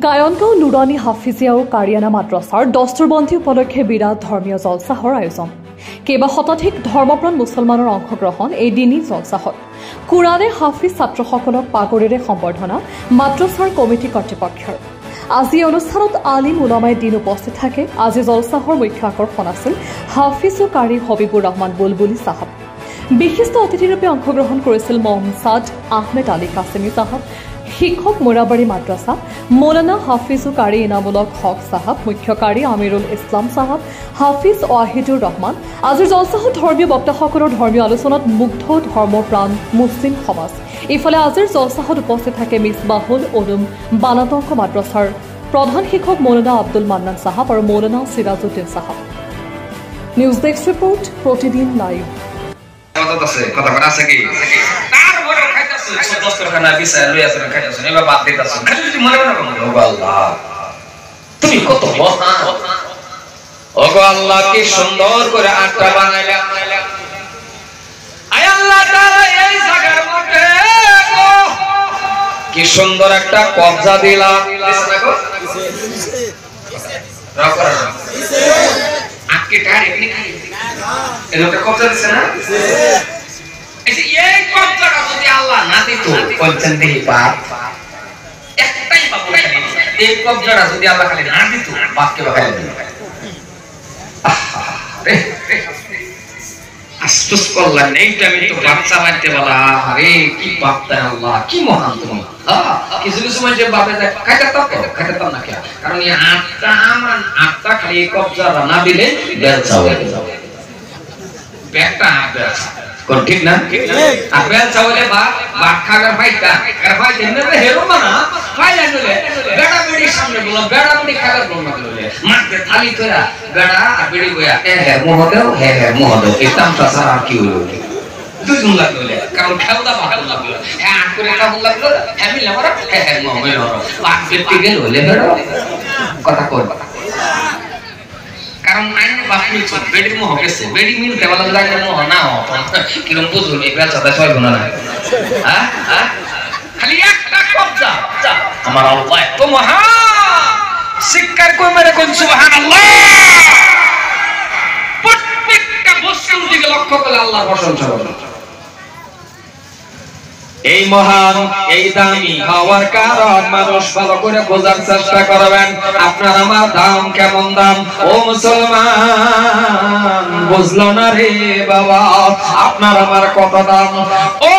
গায়নগাঁও নুৰানী হাফিজিয়া আৰু কাৰিয়ানা মাদ্ৰাছাৰ দস্তুৰবন্দী উপলক্ষে বিৰাট ধৰ্মীয় জলচাহৰ আয়োজন। কেইবা শতাধিক ধৰ্মপ্ৰাণ মুছলমানৰ অংশগ্ৰহণ এই দিনী জলচাহত। কুৰানে হাফিজ ছাত্ৰসকলক পাগৰিৰে সম্বৰ্ধনা মাদ্ৰাছাৰ কমিটি কৰ্তৃপক্ষৰ। আজি অনুষ্ঠানত আলিম উলামাই দিন উপস্থিত থাকে। আজি জলচাহৰ মুখ্য আকৰ্ষণ আছিল হাফিজ ও কাৰি হবিবুৰ ৰহমান বুলবুলি চাহাব। বিশিষ্ট অতিথিৰূপে অংশগ্ৰহণ কৰিছিল মহম্মদ আহমেদ আলী কাছিমি চাহাব, শিক্ষক মোৰাবাৰী মাদ্ৰাছা, মৌলানা হাফিজ কাৰি ইনামুলক হক চাহাব, মুখ্য কাৰি আমিৰুল ইছলাম চাহাব, হাফিজ ৱাহিদুৰ ৰহমান। আজিৰ জলচাহত ধৰ্মীয় বক্তাসকলৰ ধৰ্মীয় আলোচনাত মুগ্ধ ধৰ্মপ্ৰাণ মুছলিম সমাজ। ইফালে আজিৰ জলচাহত উপস্থিত থাকে মিছবাহুল উলুম বানাতংক মাদ্ৰাছাৰ প্ৰধান শিক্ষক মৌলানা আব্দুল মান্নান চাহাব আৰু মৌলানা সিৰাজুদ্দিন চাহাব। নিউজ ডেস্ক ৰিপৰ্ট, প্ৰতিদিন লাইভ। তুমি কত আল্লাহ কি সুন্দর করে আটটা বানাইলা। এই জায়গার মধ্যে কি সুন্দর একটা কবজা দিলা। কবজা দিছে না? এই কবজাটা যদি আল্লাহ না দিত বলছেন দেখি বাপ একটাই বাপ, এই কবজাটা যদি আল্লাহ খালি না দিত বাপকে বাখাই দিত। আশ্চর্য করলেন এইটা আমি তো বাচ্চা মারতে বলা। আরে কি বাপটা আল্লাহ, কি মহান তুমি। কিছু কিছু মানুষ বাপে যায় খাইতাম না কেন, কারণ এই আটটা আমার আটটা খালি এই কবজা না দিলে ব্যবসা হয়ে যাবে। ব্যাগটা ব্যবসা ঠিক না? আপেল চাউলে ভাত খাবার পাইতা আর ভাই দেন না হেরো না খাই আনলে বেড়া বেড়ি সামনে বলো, বেড়া বেড়ি খাবার বল না বলে মাঠে থালি তোরা বেড়া আর বেড়ি গোয়া হে মোহদেও এই তামসা সারা কি হলো দুজন লাগলে, কারণ খাওয়া ভালো লাগলো। হ্যাঁ আট করে খাওয়া লাগলো, হ্যাঁ মিলে মারা হ্যাঁ মোহমের পাক ব্যক্তি গেল হলে বেড়া কথা কই কারণ আইনে বাপনি বেডির মোহ গেছে, বেডি মিল দেওয়ালা লাগে মোহ না কিরম বুঝুন এই বেচাটা ছয় গুণা না। খালি একটা কবজা আমার আল্লাহ এত মহান, শিক্ষার কই মেরে কোন সুবহানাল্লাহ। প্রত্যেকটা বস্তুর দিকে লক্ষ্য করে আল্লাহর প্রশংসা করুন। এই মহান এই দামি হওয়ার কারণ মানুষ ভালো করে বোঝার চেষ্টা করবেন। আপনার আমার দাম কেমন দাম ও মুসলমান বুঝলো না রে বাবা, আপনার আমার কত দাম। ও